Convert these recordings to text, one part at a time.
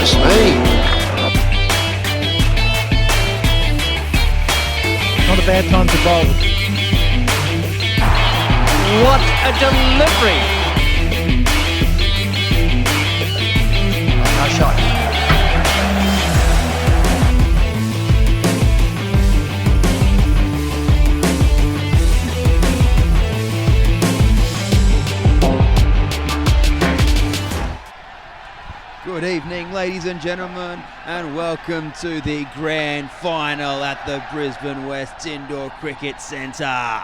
Goodness me. Not a bad time to bowl. What a delivery! No shot. Good evening, ladies and gentlemen, and welcome to the grand final at the Brisbane West Indoor Cricket Centre.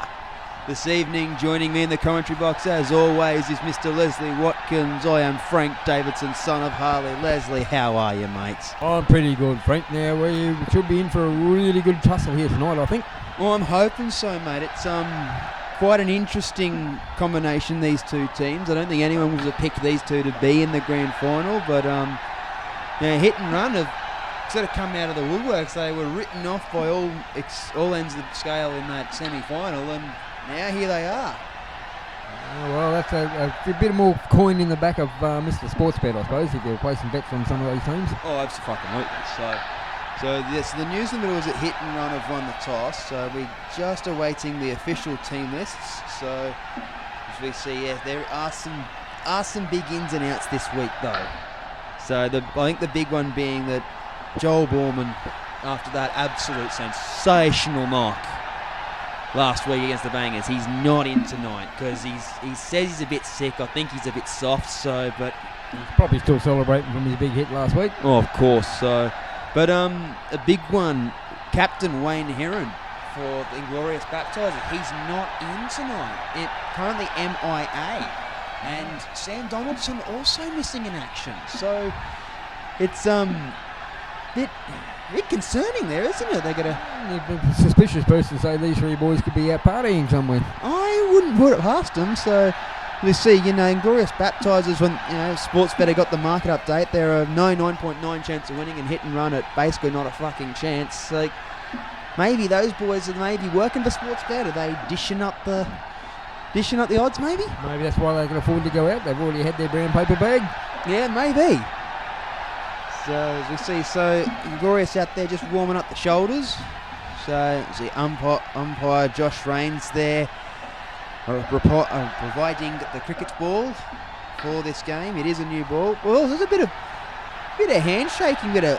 This evening, joining me in the commentary box, as always, is Mr. Leslie Watkins. I am Frank Davidson, son of Harley. Leslie, how are you, mates? I'm pretty good, Frank. Now, we should be in for a really good tussle here tonight, I think. Well, I'm hoping so, mate. It's quite an interesting combination, these two teams. I don't think anyone would have picked these two to be in the grand final, but hit and run have sort of come out of the woodworks. They were written off by all ends of the scale in that semi-final, and now here they are. Well, that's a bit more coin in the back of Mr. Sportsbet, I suppose, if you're placing bets on some of those teams. Oh, absolutely. So yes, the News Limited was at hit and run have won the toss. So we're just awaiting the official team lists. So as we see, yeah, there are some big ins and outs this week though. So I think the big one being that Joel Borman, after that absolute sensational knock last week against the Bangers, he's not in tonight because he says he's a bit sick. I think he's a bit soft. So, but he's probably still celebrating from his big hit last week. Oh, of course. So. But a big one, Captain Wayne Heron for the Inglorious Baptiser, he's not in tonight. Currently MIA. And Sam Donaldson also missing in action. So it's bit concerning there, isn't it? A suspicious person to say these three boys could be out partying somewhere. I wouldn't put it past them. So we see, Inglorious Baptisers, when Sportsbetter got the market update, they're a 9.9 chance of winning and hit and run at basically not a fucking chance. Like, maybe those boys are maybe working for Sportsbetter. Are they dishing up the odds, maybe? Maybe that's why they can afford to go out. They've already had their brown paper bag. Yeah, maybe. So as we see, Inglorious out there just warming up the shoulders. So the umpire Josh Rains there. Providing the cricket's ball for this game. It is a new ball. Well, there's a bit of handshaking, bit of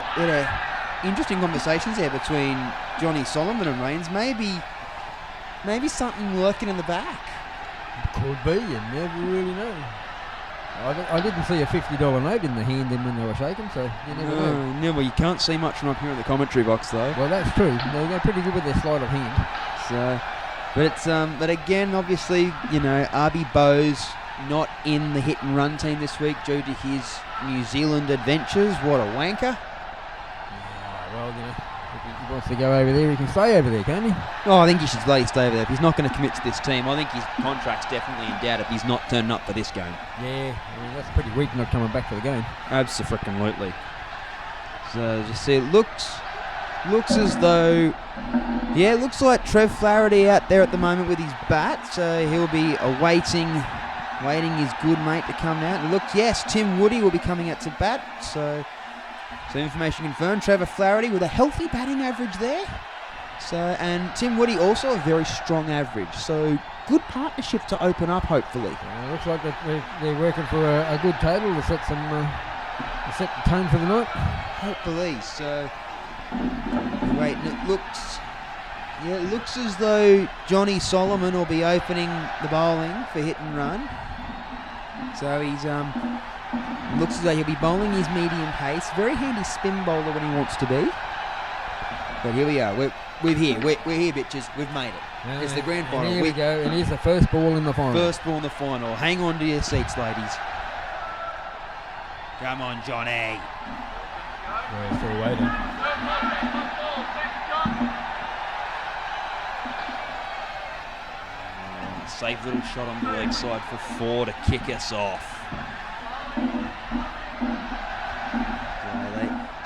interesting conversations there between Johnny Soloman and Rains. Maybe something lurking in the back. Could be, you never really know. I didn't see a $50 note in the hand then when they were shaking, so you never know. No, you can't see much from up here in the commentary box though. Well, that's true. They're pretty good with their sleight of hand. So. But again, obviously, RB Bowes not in the hit and run team this week due to his New Zealand adventures. What a wanker! Yeah, well, if he wants to go over there, he can stay over there, can't he? Oh, I think he should bloody stay over there. If he's not going to commit to this team, I think his contract's definitely in doubt if he's not turning up for this game. Yeah, that's pretty weak not coming back for the game. Abso-freaking-lutely. So, as you see, it looks as though... Yeah, it looks like Trevor Flaherty out there at the moment with his bat, so he'll be waiting his good mate to come out. And yes, Tim Woody will be coming out to bat, so information confirmed. Trevor Flaherty with a healthy batting average there. So, and Tim Woody also a very strong average, so good partnership to open up, hopefully. Looks like they're working for a good total to set the tone for the night. Hopefully, so... Wait, and it looks as though Johnny Soloman will be opening the bowling for hit and run. So he's looks as though he'll be bowling his medium pace. Very handy spin bowler when he wants to be. But here we are. We're here, bitches. We've made it. It's the grand final. And here we go. And here's the first ball in the final. First ball in the final. Hang on to your seats, ladies. Come on, Johnny. We're still waiting. Safe little shot on the leg side for 4 to kick us off.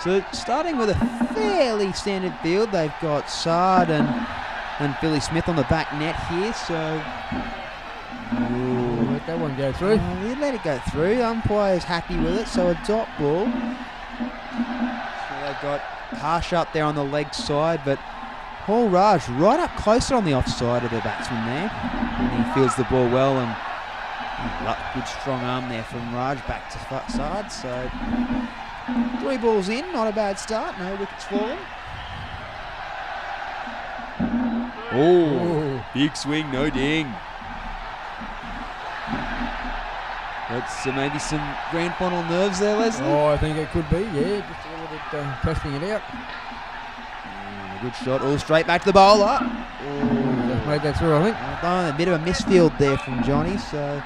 So starting with a fairly standard field, they've got Sard and Billy Smith on the back net here. So let that one go through. We let it go through. Umpire's happy with it. So a dot ball. got Harsh up there on the leg side, but Paul Raj right up closer on the offside of the batsman there. And he fields the ball well, and good strong arm there from Raj back to side. So 3 balls in, not a bad start. No wickets falling. Oh, big swing, no ding. That's maybe some grand final nerves there, Leslie. Oh, I think it could be, yeah. Just a little bit testing it out. And a good shot, all straight back to the bowler. Just made that through, I think. Well done, a bit of a misfield there from Johnny. So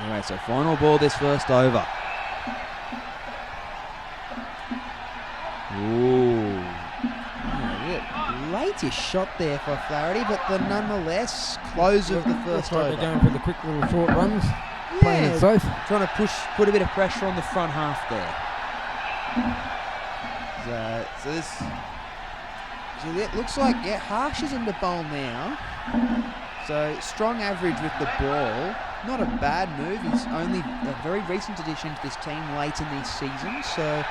anyway, so final ball this first over. Ooh. Latest shot there for Flaherty, but nonetheless close of the first over. They're going for the quick little short runs, playing it safe. Trying to put a bit of pressure on the front half there. So it looks like, Harsh is in the bowl now. So strong average with the ball. Not a bad move. He's only a very recent addition to this team late in this season. So.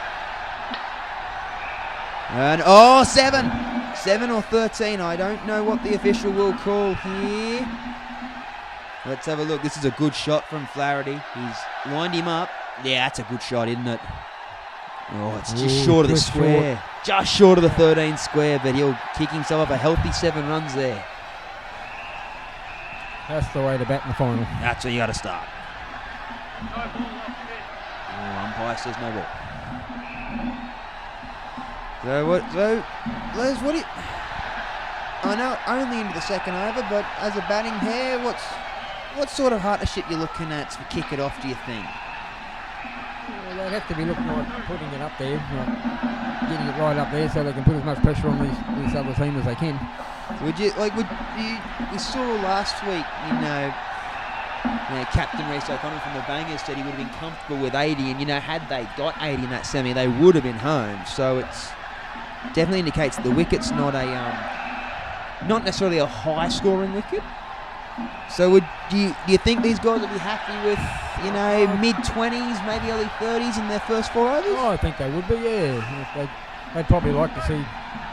And 7 or 13. I don't know what the official will call here. Let's have a look. This is a good shot from Flaherty. He's lined him up. Yeah, that's a good shot, isn't it? Oh, it's just short of the square. Just short of the 13 square, but he'll kick himself up a healthy 7 runs there. That's the way to bat in the final. That's where you got to start. Umpire says no ball. So Les, what do you... I know only into the second over, but as a batting pair, what sort of partnership you're looking at to kick it off, do you think? Well, they'd have to be looking like putting it up there, like getting it right up there so they can put as much pressure on this other team as they can. We saw last week, Captain Reece O'Connor from the Bangers said he would have been comfortable with 80, and had they got 80 in that semi, they would have been home. So it's definitely indicates that the wicket's not necessarily a high scoring wicket. So do you think these guys would be happy with mid-20s, maybe early 30s in their first 4 overs? Oh, I think they would be, yeah. They'd probably like to see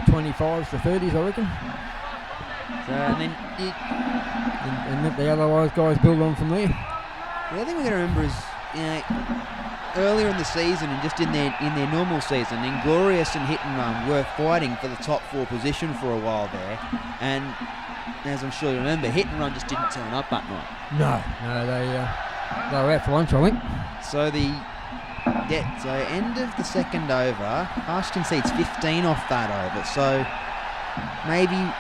25s to 30s, I reckon. So, and then and let the other guys build on from there. The other thing we're going to remember is, earlier in the season and just in their normal season, Inglorious and Hit and Run were fighting for the top 4 position for a while there, and as I'm sure you remember, Hit and Run just didn't turn up that night. No, they were out for lunch, I think. So so end of the second over, Harsh concedes 15 off that over. So maybe,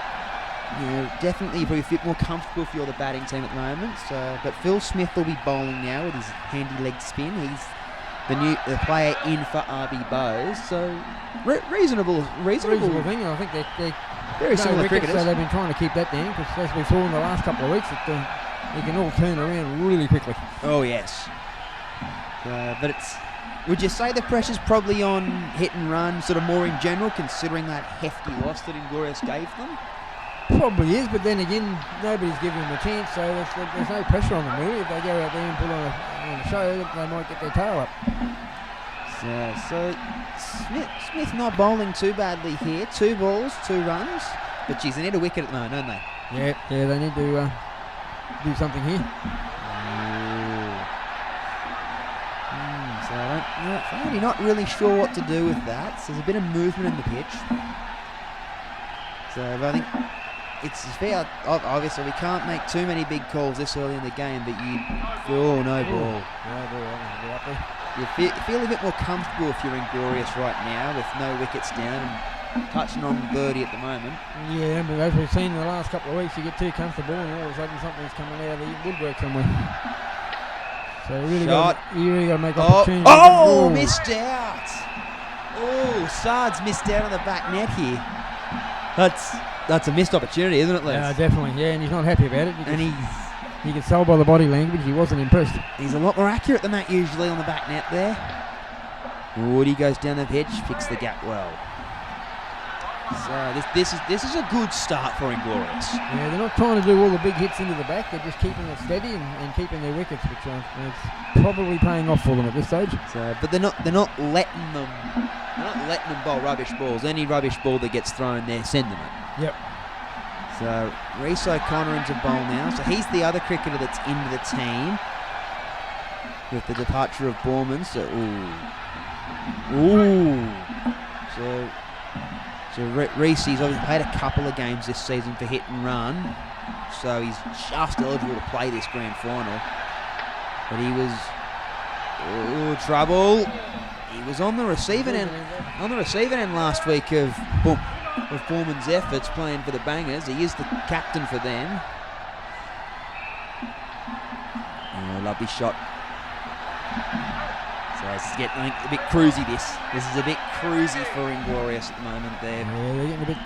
definitely you're probably a bit more comfortable if you're the batting team at the moment. So, but Phil Smith will be bowling now with his handy leg spin. He's the player in for RB Bowes. So reasonable thing. I think they're very similar cricketers. So they've been trying to keep that down because as we saw in the last couple of weeks, they can all turn around really quickly. Oh yes. But would you say the pressure's probably on Hit and Run, sort of more in general, considering that hefty loss that Inglorious gave them? Probably is, but then again, nobody's giving them a chance, so there's no pressure on them really. If they go out there and put on a show, they might get their tail up. So Smith not bowling too badly here. 2 balls, 2 runs, but geez, they need a wicket at the moment, don't they? Yeah, they need to do something here. So I'm not really sure what to do with that. So there's a bit of movement in the pitch. So I think it's fair. Obviously, we can't make too many big calls this early in the game, but you feel no ball. You feel a bit more comfortable if you're Inglorious right now with no wickets down and touching on birdie at the moment. Yeah, but as we've seen in the last couple of weeks, you get too comfortable and all of a sudden something's coming out of the woodwork somewhere. So you really got to make opportunities. Oh, missed out. Oh, Sard's missed out on the back net here. That's a missed opportunity, isn't it, Les? Yeah, definitely. Yeah, and he's not happy about it. You can tell by the body language he wasn't impressed. He's a lot more accurate than that usually on the back net there. Woody goes down the pitch, picks the gap well. So this is a good start for Inglorious. Yeah, they're not trying to do all the big hits into the back. They're just keeping it steady and keeping their wickets, which is probably paying off for them at this stage. So, but they're not letting them bowl rubbish balls. Any rubbish ball that gets thrown, they're sending it. Yep. So Reece O'Connor into bowl now. So he's the other cricketer that's into the team with the departure of Borman. So So Reece, he's obviously played a couple of games this season for hit and run, so he's just eligible to play this grand final. But he was trouble. He was on the receiving end last week of Borman's efforts playing for the Bangers. He is the captain for them. Oh, lovely shot. So this is getting, I think, a bit cruisy. This is a bit cruisy for Inglorious at the moment. Yeah, they're getting a bit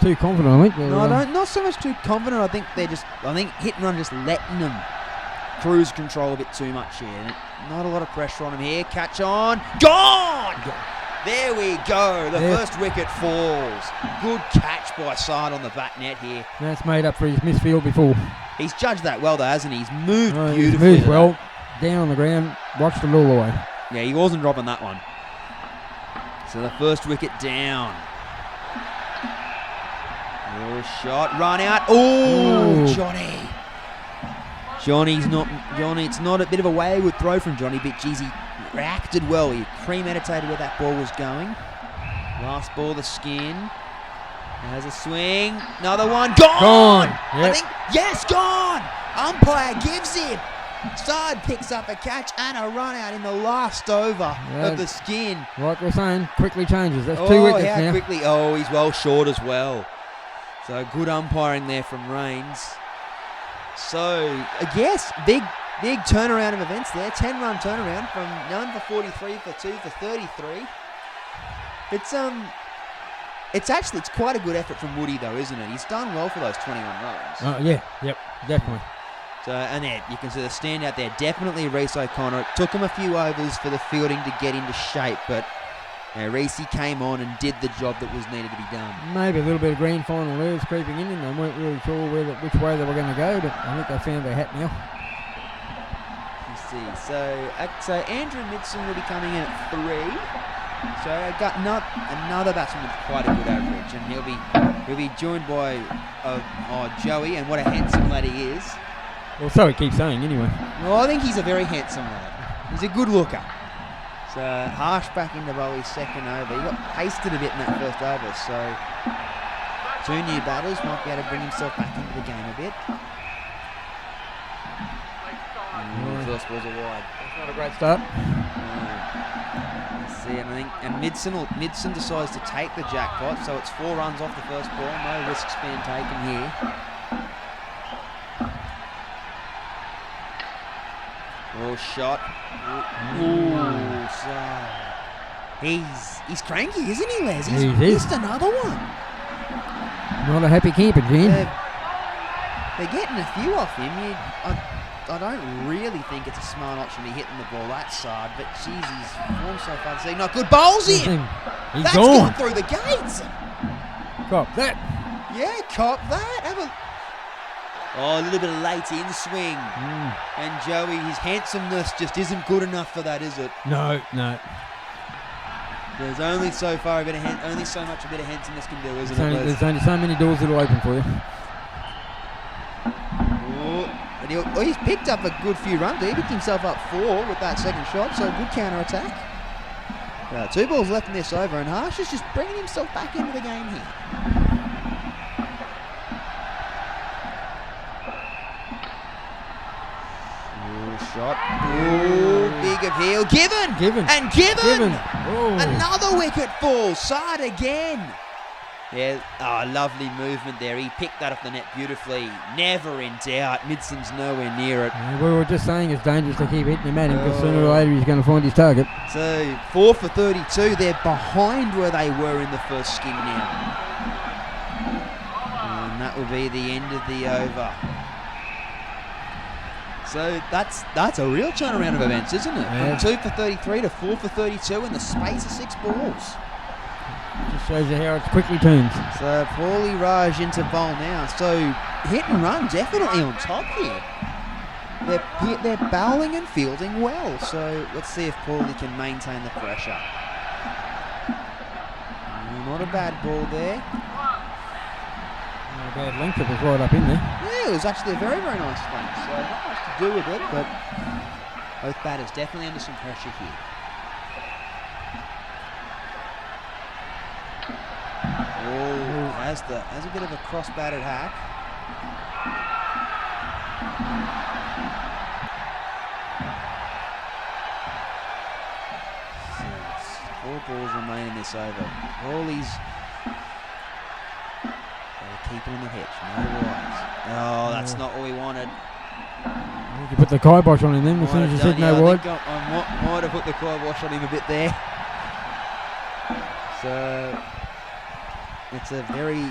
too confident, I think. No, not so much too confident. I think hit and run just letting them cruise control a bit too much here. Not a lot of pressure on him here. Catch on, gone. There we go. The first wicket falls. Good catch by Side on the back net here. That's made up for his misfield before. He's judged that well though, hasn't he? He's moved beautifully. He's moved well, down on the ground, watched it all the way. Yeah, he wasn't dropping that one. So the first wicket down. Oh, shot, run out. Oh, Johnny. Johnny, it's not a bit of a wayward throw from Johnny, but geez, he reacted well. He premeditated where that ball was going. Last ball, the skin. Has a swing. Another one. Gone. Yep. I think, yes, gone. Umpire gives him. Side picks up a catch and a run out in the last over of the skin. Like we're saying, quickly changes. That's 2 wickets now. Quickly. Oh, he's well short as well. So good umpiring there from Rains. So, I guess, big turnaround of events there. 10-run turnaround from none for 43 for 2 for 33. It's quite a good effort from Woody though, isn't it? He's done well for those 21 runs. Oh, yeah. Yep, definitely. So, and there, you can see the standout there. Definitely Reece O'Connor. It took him a few overs for the fielding to get into shape, but Reece came on and did the job that was needed to be done. Maybe a little bit of grand final nerves creeping in, and they weren't really sure which way they were going to go, but I think they found their hat now. You see, so Andrew Midson will be coming in at 3. So I got another batsman with quite a good average, and he'll be joined by Joey, and what a handsome lad he is. Well, so he keeps saying anyway. Well, I think he's a very handsome lad. He's a good looker. So Harsh back into Bowie's second over. He got pasted a bit in that first over, so 2 new batters might be able to bring himself back into the game a bit. First ball's a wide. That's not a great start. Let's see, and Midson decides to take the jackpot, so it's 4 runs off the first ball. No risks being taken here. Oh, shot. Ooh, so he's cranky, isn't he, Les? He's missed another one. Not a happy camper, Gene. They're getting a few off him. I don't really think it's a smart option to be hitting the ball that side, but geez, he's formed so far. See, not good. Bowls in. That's gone through the gates. Cop that. Yeah, cop that. A little bit of late in swing. And Joey, his handsomeness just isn't good enough for that, is it? No. There's only so much a bit of handsomeness can do, isn't it? There's only so many doors that'll open for you. And he's picked up a good few runs. He picked himself up 4 with that second shot, so a good counter-attack. 2 balls left in this over, and Harsh is just bringing himself back into the game here. Shot. Ooh, big appeal. Given. Another wicket fall. Side again. Yeah, lovely movement there. He picked that off the net beautifully. Never in doubt. Midson's nowhere near it. Yeah, we were just saying it's dangerous to keep hitting him at him because sooner or later he's going to find his target. So 4 for 32. They're behind where they were in the first skin now. And that will be the end of the over. So that's a real turnaround of events, isn't it? Yeah. From 2 for 33 to 4 for 32 in the space of 6 balls. Just shows you how it quickly turns. So Paulie Raj into bowl now. So hit and run definitely on top here. They're bowling and fielding well. So let's see if Paulie can maintain the pressure. Not a bad ball there. Not a bad length, it was right up in there. Yeah, it was actually a very, very nice length. So not much to do with it, but both batters definitely under some pressure here. Oh, has a bit of a cross-batted hack. So 4 balls remain in this over. Paulie's keep it on the hitch, no wise. Oh, that's not what we wanted. You put the kibosh on him then as soon as you said no wide. I might have put the kibosh on him a bit there. So it's a very,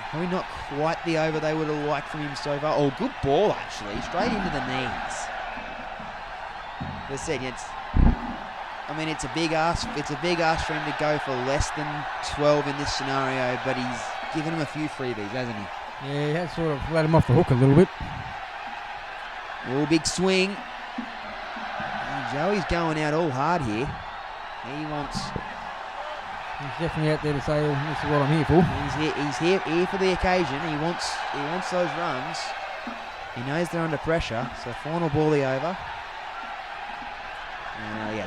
probably not quite the over they would have liked from him so far. Oh, good ball actually, straight into the knees. As I said, it's a big ask. It's a big ask for him to go for less than 12 in this scenario, but he's given him a few freebies, hasn't he? Yeah, he has sort of let him off the hook a little bit. Oh, big swing. And Joey's going out all hard here. He's definitely out there to say, oh, this is what I'm here for. He's here for the occasion. He wants those runs. He knows they're under pressure. So final ball the over.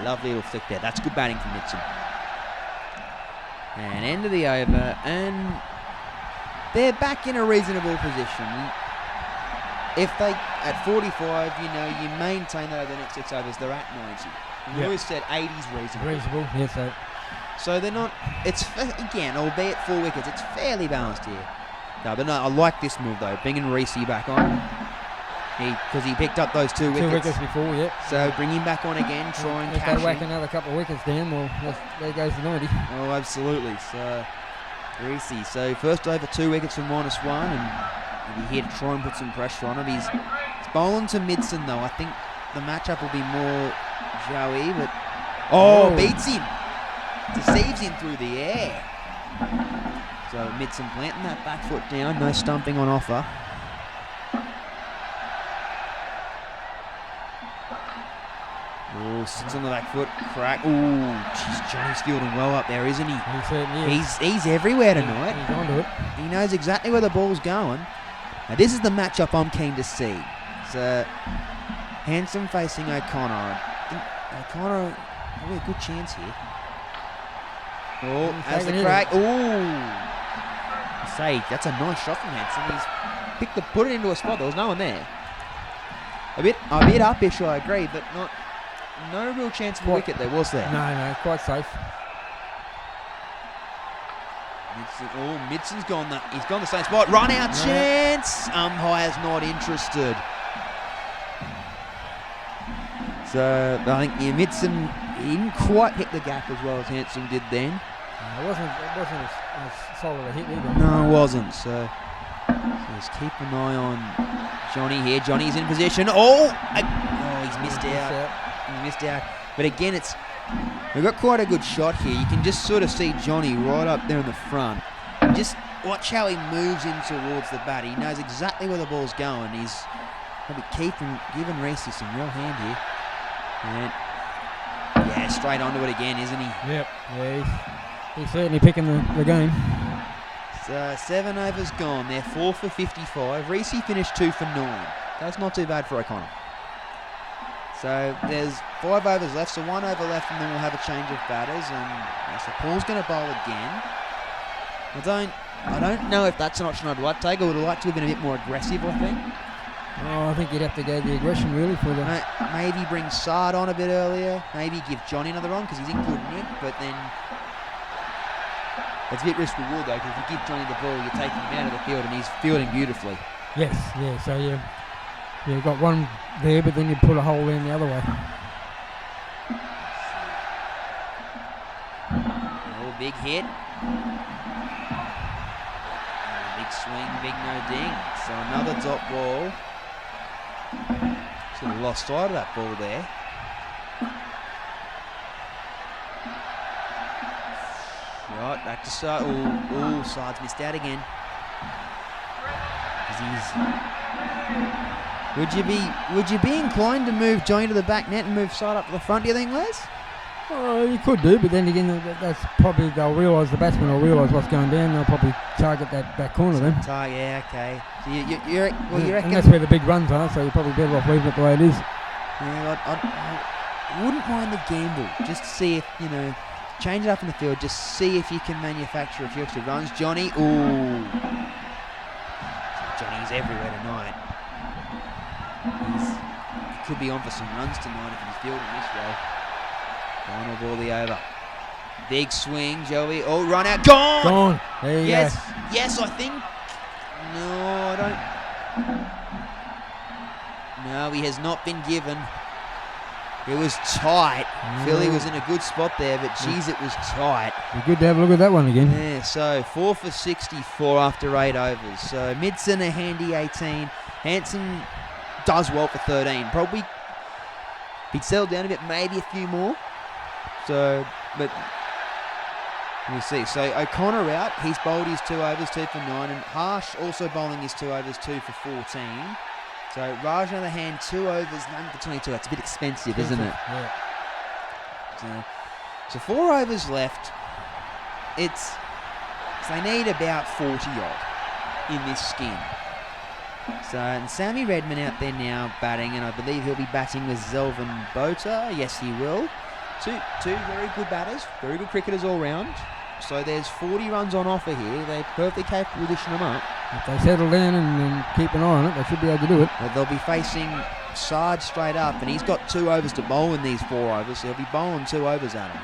Lovely little flick there. That's good batting from Handsum. And end of the over, and they're back in a reasonable position. If they, at 45, you maintain that over the next 6 overs, they're at 90. We always said 80's reasonable. Reasonable, yes. So they're not, it's, again, albeit 4 wickets, it's fairly balanced here. No, I like this move though, bringing Reese back on. Because he picked up those 2 wickets. 2 wickets before, yep. So bring him back on again, try and if cash they whack him. another couple of wickets down, well, there goes the 90. Oh, absolutely. So, Reese. So first over 2 wickets from -1, and he'll be here to try and put some pressure on him. He's bowling to Midson though. I think the matchup will be more Joey, but beats him. Deceives him through the air. So Midson planting that back foot down, no stumping on offer. Oh, sits on the back foot, crack. Oh, jeez, Johnny's fielding well up there, isn't he? He certainly is. He's everywhere tonight. He's onto it. He knows exactly where the ball's going. Now this is the matchup I'm keen to see. It's Handsum facing O'Connor. I think O'Connor probably a good chance here. Oh, has the crack. Oh, say that's a nice shot from Handsum. He's put it into a spot. There was no one there. A bit uppish, I agree, but no real chance of a wicket there, was there? No, quite safe. Midson's gone. He's gone the same spot. Run out chance. Umpire's not interested. So I think Midson, he didn't quite hit the gap as well as Handsum did then. It wasn't as solid a hit either. No, it wasn't. So just keep an eye on Johnny here. Johnny's in position. He's missed out. He missed out. But again, we've got quite a good shot here. You can just sort of see Johnny right up there in the front. And just watch how he moves in towards the bat. He knows exactly where the ball's going. He's probably giving Reese some real hand here. And straight onto it again, isn't he? Yep. Yeah, he's certainly picking the game. So 7 overs gone. They're 4 for 55. Reese finished 2 for 9. That's not too bad for O'Connor. So there's 5 overs left, so 1 over left, and then we'll have a change of batters. And so Paul's going to bowl again. I don't know if that's an option I'd like to take. I would have liked to have been a bit more aggressive, I think. I think you'd have to go the aggression really for the. Maybe bring Sard on a bit earlier. Maybe give Johnny another on because he's in good nick. But then it's a bit risk reward though, because if you give Johnny the ball, you're taking him out of the field, and he's fielding beautifully. Yes, yeah. So you've got one there, but then you put a hole in the other way. Oh, big hit. Big swing, big no ding. So another dot ball. Sort of lost sight of that ball there. Right, back to Sard. Ooh, Sard's missed out again. Would you be inclined to move Johnny to the back net and move Sard up to the front, do you think, Les? You could do, but then again, that's probably the batsman will realise what's going down. They'll probably target that back corner then. Yeah, okay. So you reckon? And that's where the big runs are, so you're probably better off leaving it the way it is. Yeah, I wouldn't mind the gamble, just to see if, change it up in the field, just see if you can manufacture a few extra runs. Johnny, ooh. Johnny's everywhere tonight. He could be on for some runs tonight if he's fielding this way. Final ball the over. Big swing, Joey. Oh, run out. Gone! There you go. Yes, I think. No, I don't. No, he has not been given. It was tight. Philly was in a good spot there, but geez, it was tight. Be good to have a look at that one again. Yeah, so 4 for 64 after 8 overs. So Midson a handy 18. Handsum does well for 13. Probably he'd settle down a bit, maybe a few more. So, but we'll see. So O'Connor out. He's bowled his 2 overs, 2 for 9. And Harsh also bowling his 2 overs, 2 for 14. So Raj, on the other hand, 2 overs, 9 for 22. That's a bit expensive, isn't it? Yeah. So 4 overs left. So they need about 40 odd in this skin. So and Sammy Redman out there now batting, and I believe he'll be batting with Zelvin Bota. Yes, he will. Two very good batters, very good cricketers all round. So there's 40 runs on offer here. They're perfectly capable of dishing them up. If they settle down and keep an eye on it, they should be able to do it. Well, they'll be facing Sard straight up, and he's got 2 overs to bowl in these 4 overs, so he'll be bowling 2 overs at him.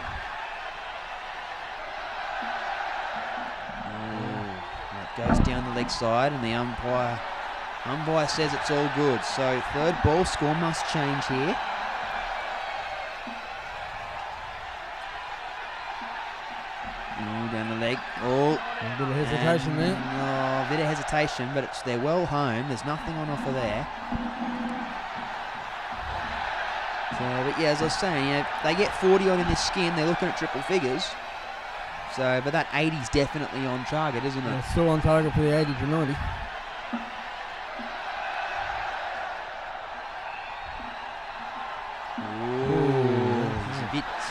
That goes down the leg side, and the umpire says it's all good. So 3rd ball, score must change here. Down the leg. Oh, a bit of hesitation there. A bit of hesitation, but they're well home. There's nothing on offer there. So, but yeah, as I was saying, they get 40 on in this skin. They're looking at triple figures. So, but that 80's definitely on target, isn't it? They're still on target for the 80 to 90.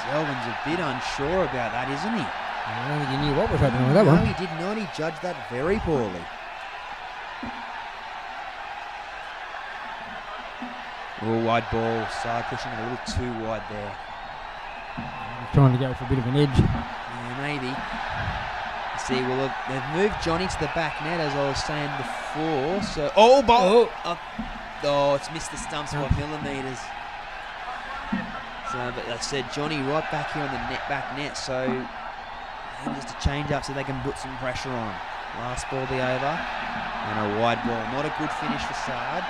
Selvin's a bit unsure about that, isn't he? I don't think he knew what was happening with that one. No, he did not. He judged that very poorly. Oh, wide ball. Sard pushing it a little too wide there. He's trying to go for a bit of an edge. Yeah, maybe. See, well, they've moved Johnny to the back net, as I was saying before. So, ball! Oh, it's missed the stumps by millimetres. So, but like I said, Johnny right back here on the back net, so just to change up so they can put some pressure on. Last ball the over, and a wide ball. Not a good finish for Sard,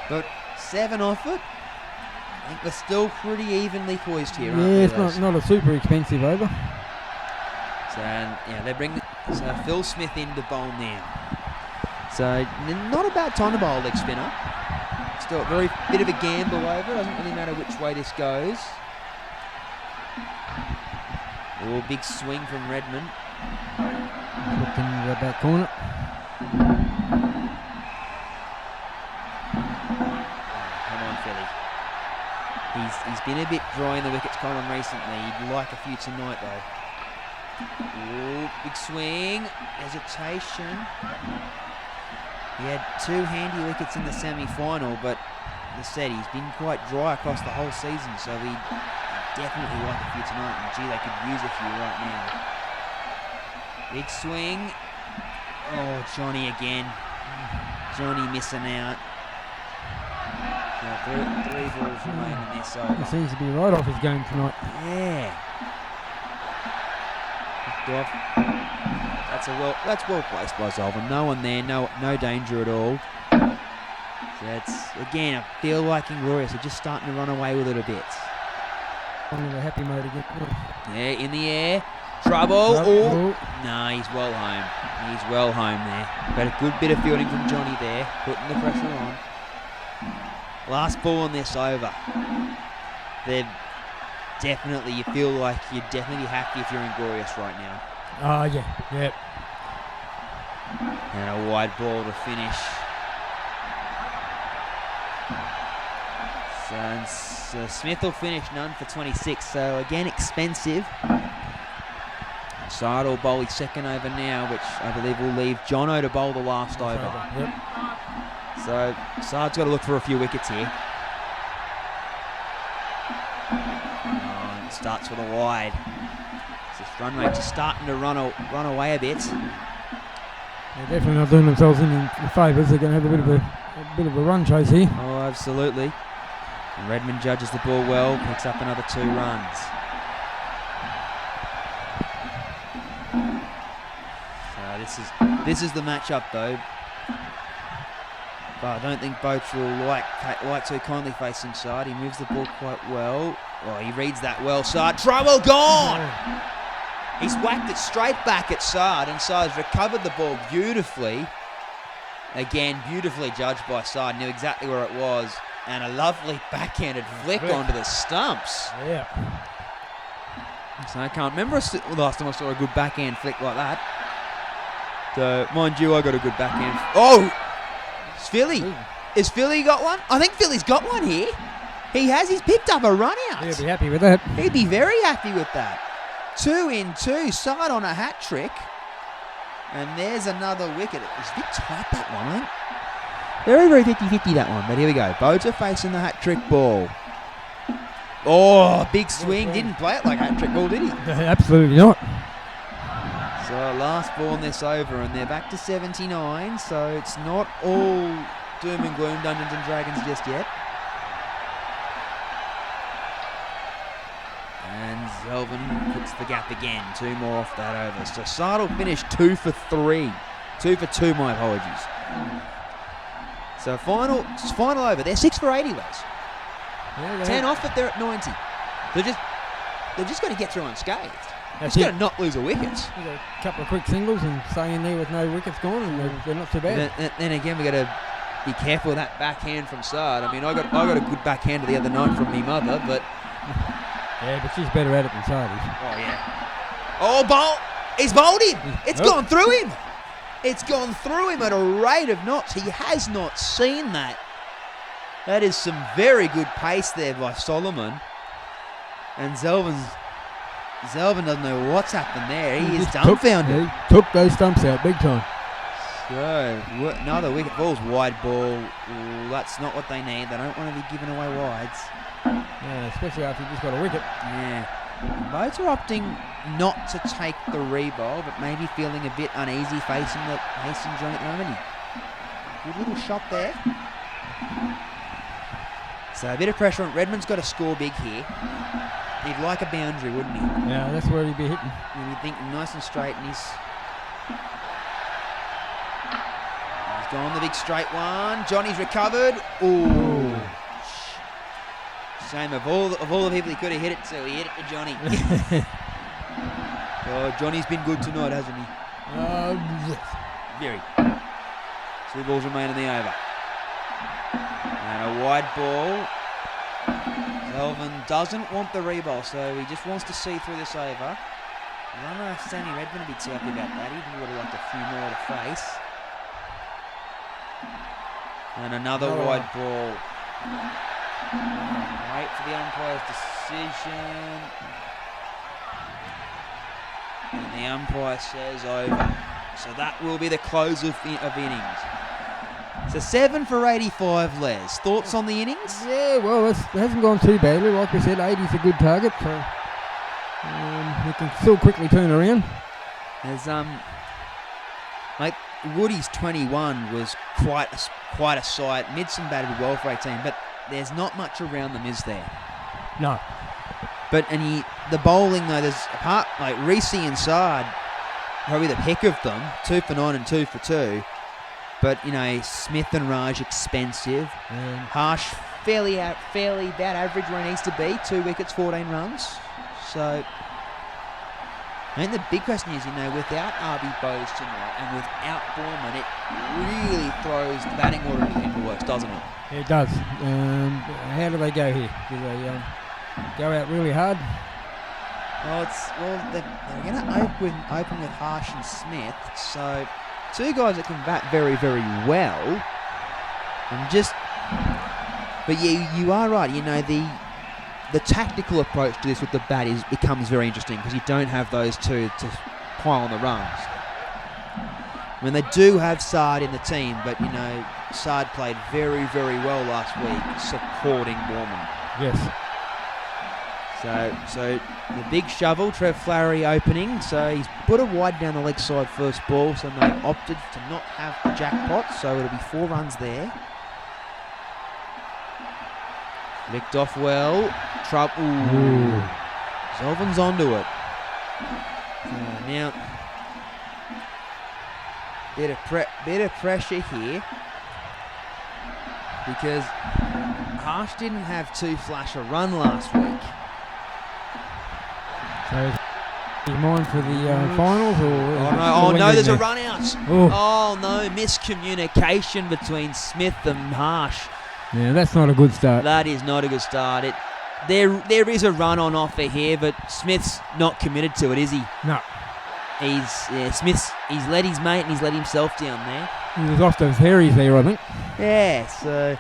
but 7 off it. I think we're still pretty evenly poised here, aren't we? Yeah, it's not a super expensive over. So, they bring Phil Smith in to bowl now. So, not a bad time to bowl leg spinner. Still a very bit of a gamble over. Doesn't really matter which way this goes. Oh, big swing from Redman. Looked in the back corner. Come on, Philly. He's been a bit dry in the wickets column recently. He'd like a few tonight, though. Oh, big swing. Hesitation. He had 2 handy wickets in the semi-final, but as I said, he's been quite dry across the whole season, so he'd definitely like a few tonight, and gee, they could use a few right now. Big swing. Oh, Johnny again. Johnny missing out. So 3 balls remain in this over. He seems to be right off his game tonight. Yeah. That's well placed by Zelvin. No one there, no danger at all. So that's again, I feel like Inglorious are just starting to run away with it a bit. On in the happy mode again. Yeah, in the air. Trouble. Oh. No, he's well home. He's well home there. But a good bit of fielding from Johnny there, putting the pressure on. Last ball on this over. definitely, you feel like you'd definitely be happy if you're Inglorious right now. Oh, yeah. Yep. And a wide ball to finish. So Smith will finish none for 26. So again, expensive. Side will bowl his second over now, which I believe will leave Jono to bowl the last over. Yep. So Saad's got to look for a few wickets here. Oh, and it starts with a wide. This run rate just starting to run away a bit. They're definitely not doing themselves any favours. They're going to have a bit of a run chase here. Oh, absolutely. And Redman judges the ball well, picks up another 2 runs. So this is the matchup though. But I don't think both will like to kindly face inside. He moves the ball quite well. Oh, he reads that well. Saad, trouble gone! He's whacked it straight back at Saad, and Saad's recovered the ball beautifully. Again, beautifully judged by Saad. Knew exactly where it was. And a lovely backhanded flick onto the stumps. Yeah. So I can't remember the last time I saw a good backhand flick like that. So, mind you, I got a good backhand. Oh! It's Philly. Has Philly got one? I think Philly's got one here. He has. He's picked up a run out. He'll be happy with that. He'd be very happy with that. 2 in 2. Side on a hat trick. And there's another wicket. It was a bit tight, that one, I think. Very, very 50-50 that one, but here we go. Bodes are facing the hat-trick ball. Oh, big swing. Didn't play it like a hat-trick ball, did he? Absolutely not. So last ball in this over, and they're back to 79, so it's not all doom and gloom, Dungeons and Dragons just yet. And Zelvin puts the gap again. 2 more off that over. So Sard will finish 2 for 3. 2 for 2, my apologies. So final over. They're 6 for 80, Les. Yeah, 10 off it, they're at 90. They've just got to get through unscathed. That's Just got it. to not lose a wicket. You got a couple of quick singles and stay in there with no wickets gone, and they're not too bad. Then again, we got to be careful of that backhand from Sard. I mean, I got a good backhand the other night from me mother, but Yeah, but she's better at it than Sard is. oh yeah. Oh, he's bowled him. It's gone through him. It's gone through him at a rate of knots. He has not seen that. That is some very good pace there by Soloman. And Zelvin doesn't know what's happened there. He is dumbfounded. He took those stumps out big time. So, another wicket. Ball's wide ball. Ooh, that's not what they need. They don't want to be giving away wides. Yeah, especially after you just got a wicket. Yeah. Both are opting not to take the rebowl, but maybe feeling a bit uneasy facing Johnny at the moment. Good little shot there. So a bit of pressure on. Redman's got to score big here. He'd like a boundary, wouldn't he? Yeah, that's where he'd be hitting. He'd be thinking nice and straight, and he's gone the big straight one. Johnny's recovered. Ooh. Shame of all the people he could have hit it, so he hit it to Johnny. Oh, Johnny's been good tonight, hasn't he? Yes. Very. 2 balls remain in the over. And a wide ball. Zelvin doesn't want the rebowl, so he just wants to see through this over. I don't know if Sammy Redman would be too happy about that. He would have liked a few more to face. And another wide ball. Wait for the umpire's decision. And the umpire says over. So that will be the close of innings. So 7 for 85, Les. Thoughts on the innings? Yeah, well, it hasn't gone too badly. Like we said, 80's a good target, so he can still quickly turn around. There's like Woody's 21 was quite a sight. Midson batted well for 18, but there's not much around them, is there? No. But the bowling though, there's apart like Reese and Sard, probably the pick of them, 2 for 9 and 2 for 2. But Smith and Raj expensive. Harsh fairly about average where he needs to be. 2 wickets, 14 runs. So I think the big question is, without RB Bose tonight and without Borman, it really throws the batting order into the works, doesn't it? It does. How do they go here? Do they go out really hard. Well, they're going to open with Harsh and Smith. So, two guys that can bat very, very well. But you are right. You know, the tactical approach to this with the bat becomes very interesting because you don't have those two to pile on the runs. I mean, they do have Sard in the team, but you know, Sard played very, very well last week supporting Borman. Yes. So the big shovel, Trevor Flaherty opening. So he's put a wide down the leg side first ball. So they opted to not have the jackpot. So it'll be 4 runs there. Licked off well. Trouble. Zolvan's onto it. Now, bit of pressure here because Harsh didn't have 2 flash a run last week. So is mine for the finals, or? Oh no! There's a run out. Oh. Oh no! Miscommunication between Smith and Harsh. Yeah, that's not a good start. That is not a good start. There is a run on offer here, but Smith's not committed to it, is he? No. He's let his mate and he's let himself down there. He was off those hairies there, I think. Yeah, so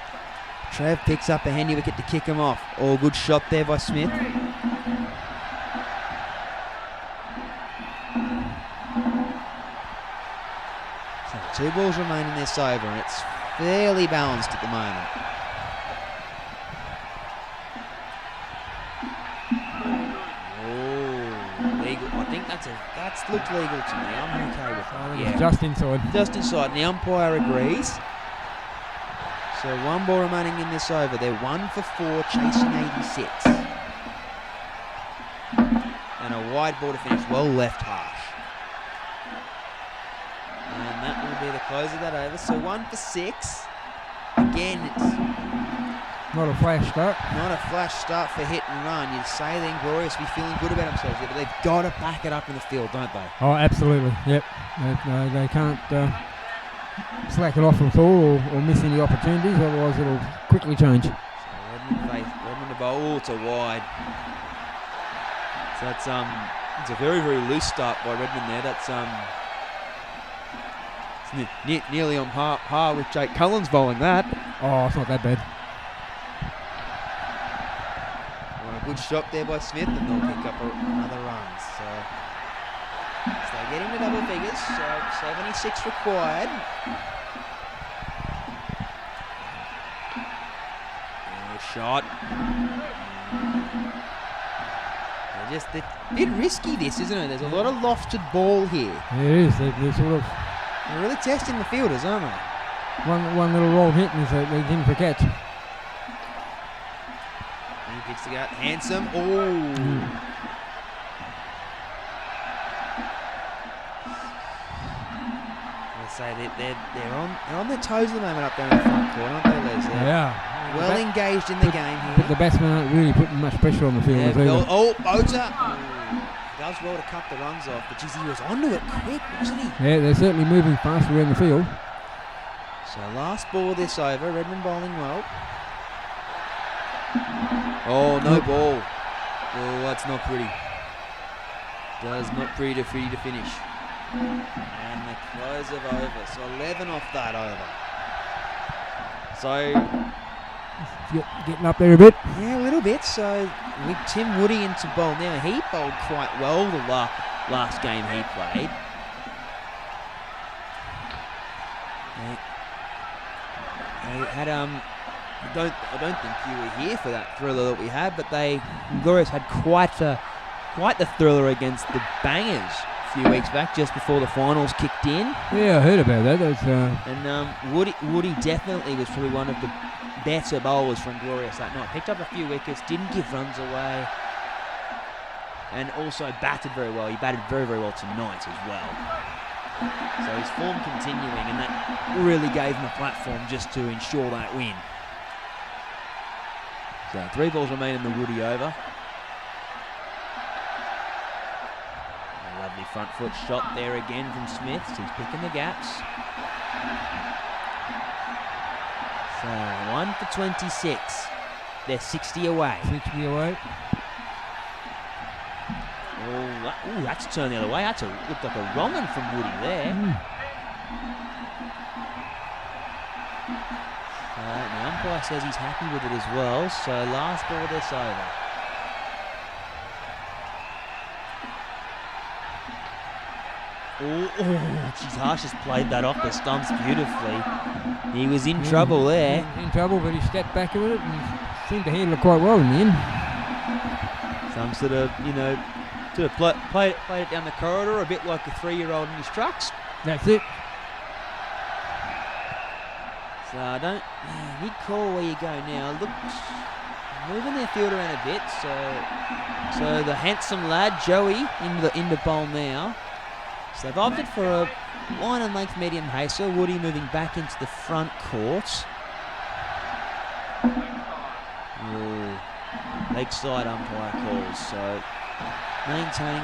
Trev picks up a handy wicket to kick him off. All good shot there by Smith. So 2 balls remain in this over, and it's fairly balanced at the moment. Oh, legal. I think that's looked legal to me. I'm okay with that. Yeah. Just inside. Just inside. The umpire agrees. So 1 ball remaining in this over. They're 1 for 4, chasing 86. And a wide ball to finish. Well left, Harsh. And that will be the close of that over. So 1 for 6. Again, it's Not a flash start. not a flash start for hit and run. You'd say the Inglorious be feeling good about themselves here, but they've got to back it up in the field, don't they? Oh, absolutely. Yep. They can't slack it off at all or miss any opportunities, otherwise it'll quickly change. So Redman to bowl. Oh, it's a wide. So that's it's a very, very loose start by Redman there. That's it's nearly on par with Jake Cullen's bowling that. Oh, it's not that bad. Well, a good shot there by Smith, and they'll pick up another run. So they get into double figures. So 76 required. Shot. They're a bit risky, this, isn't it? There's a lot of lofted ball here. Yeah, it is. They're sort of They're really testing the fielders, aren't they? one little roll hit and they're in for catch. He picks the gut. Handsum. Oh. Say they're on their toes at the moment up there in the front court, aren't they, Les? Yeah. Well engaged in the game here. But the batsmen aren't really putting much pressure on the fielders either. Boater. Does well to cut the runs off, but geez, he was onto it quick, wasn't he? Yeah, they're certainly moving fast around the field. So last ball of this over, Redman bowling well. Oh, no ball. Oh, that's not pretty. Does not pretty to finish. And the close of over. So 11 off that over. So Getting up there a bit. yeah, a little bit. So with Tim Woody into bowl now, he bowled quite well the last game he played. They had I don't think you were here for that thriller that we had, but Inglorious had quite the thriller against the Bangers a few weeks back, just before the finals kicked in. Yeah, I heard about that. And Woody definitely was probably one of the better bowlers for Inglorious that night. Picked up a few wickets, didn't give runs away, and also batted very well. He batted very, very well tonight as well. So his form continuing, and that really gave him a platform just to ensure that win. So 3 balls remain in the Woody over. A lovely front foot shot there again from Smith. So he's picking the gaps. So 1 for 26. They're 60 away. 60 away. Oh, that's turned the other way. Looked like a wrong one from Woody there. The umpire says he's happy with it as well. So last ball this over. Oh, geez, Harsh has played that off the stumps beautifully. He was in trouble there. In trouble, but he stepped back with it and seemed to handle it quite well in the end. Some sort of played it down the corridor, a bit like a 3-year-old in his trucks. That's it. So big call where you go now. Look, moving their field around a bit. So the handsome lad Joey into bowl now. So they've opted for a line and length medium pacer. Woody moving back into the front court. Leg side umpire calls. So maintaining.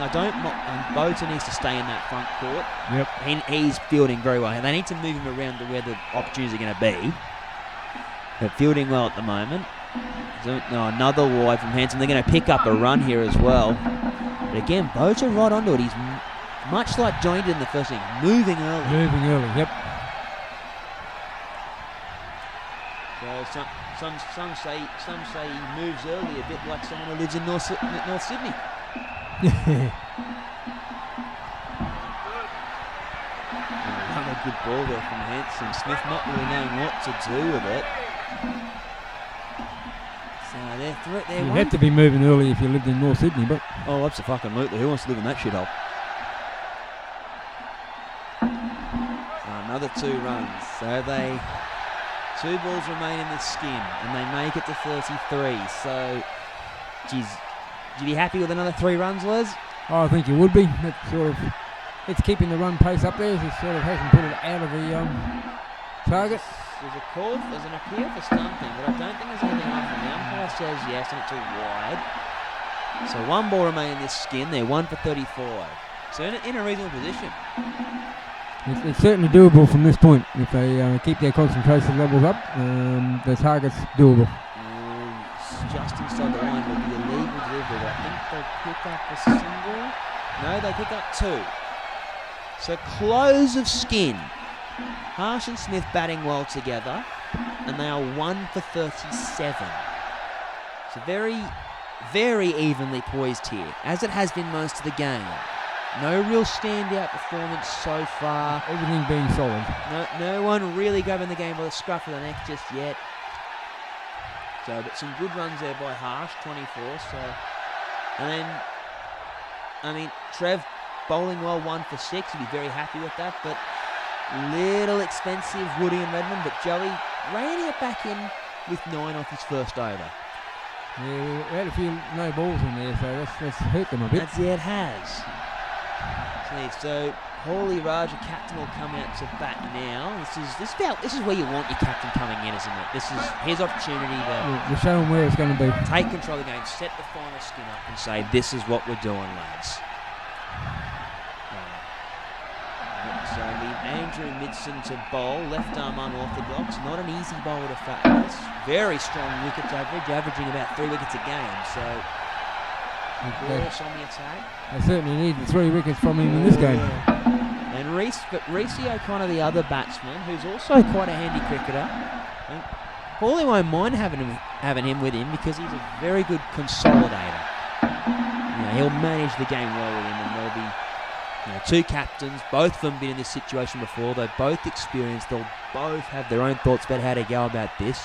Boater needs to stay in that front court. Yep. He's fielding very well. They need to move him around to where the opportunities are going to be. They're fielding well at the moment. Another wide from Handsum. They're going to pick up a run here as well. But again, Boater right onto it. He's much like Johnny did in the first inning, moving early. Yep. So some say he moves early, a bit like someone who lives in North Sydney. Another good ball there from Handsum. Smith not really knowing what to do with it. So they're you have to be moving early if you lived in North Sydney, but absolutely. Who wants to live in that shithole? Another 2 runs. So 2 balls remain in the skin, and they make it to 33. So, geez, would you be happy with another 3 runs, Les? I think you would be. It's keeping the run pace up there. He sort of hasn't put it out of the target. There's an appeal for stumping, but I don't think there's anything off. And the umpire says yes, and it's too wide. So 1 ball remain in this skin. They're 1 for 35. So in a reasonable position. It's certainly doable from this point. If they keep their concentration levels up, the target's doable. Just inside the line will be a legal delivery. I think they'll pick up a single. No, they pick up 2. So close of skin. Harsh and Smith batting well together, and they are 1 for 37. So very, very evenly poised here, as it has been most of the game. No real standout performance so far. Everything being solid. No one really grabbing the game by the scruff of the neck just yet. So, but some good runs there by Harsh, 24. So, and then, Trev bowling well, 1 for 6. He'd be very happy with that, but little expensive, Woody and Redman. But Joey reining it back in with 9 off his first over. Yeah, we had a few no balls in there, so that's hurt them a bit. It has. So Hawley Raja, captain, will come out to bat now. This is where you want your captain coming in, isn't it? This is his opportunity to show them where it's going to be. Take control of the game, set the final skin up, and say, "This is what we're doing, lads." So Andrew Midson to bowl, left arm unorthodox, not an easy bowl to face. Very strong wickets average, averaging about 3 wickets a game. So. Force on the attack. They certainly need the 3 wickets from him in this game. And Reece O'Connor, the other batsman, who's also quite a handy cricketer. Hawley won't mind having him with him because he's a very good consolidator. He'll manage the game well with him, and there'll be 2 captains. Both of them been in this situation before. They're both experienced. They'll both have their own thoughts about how to go about this.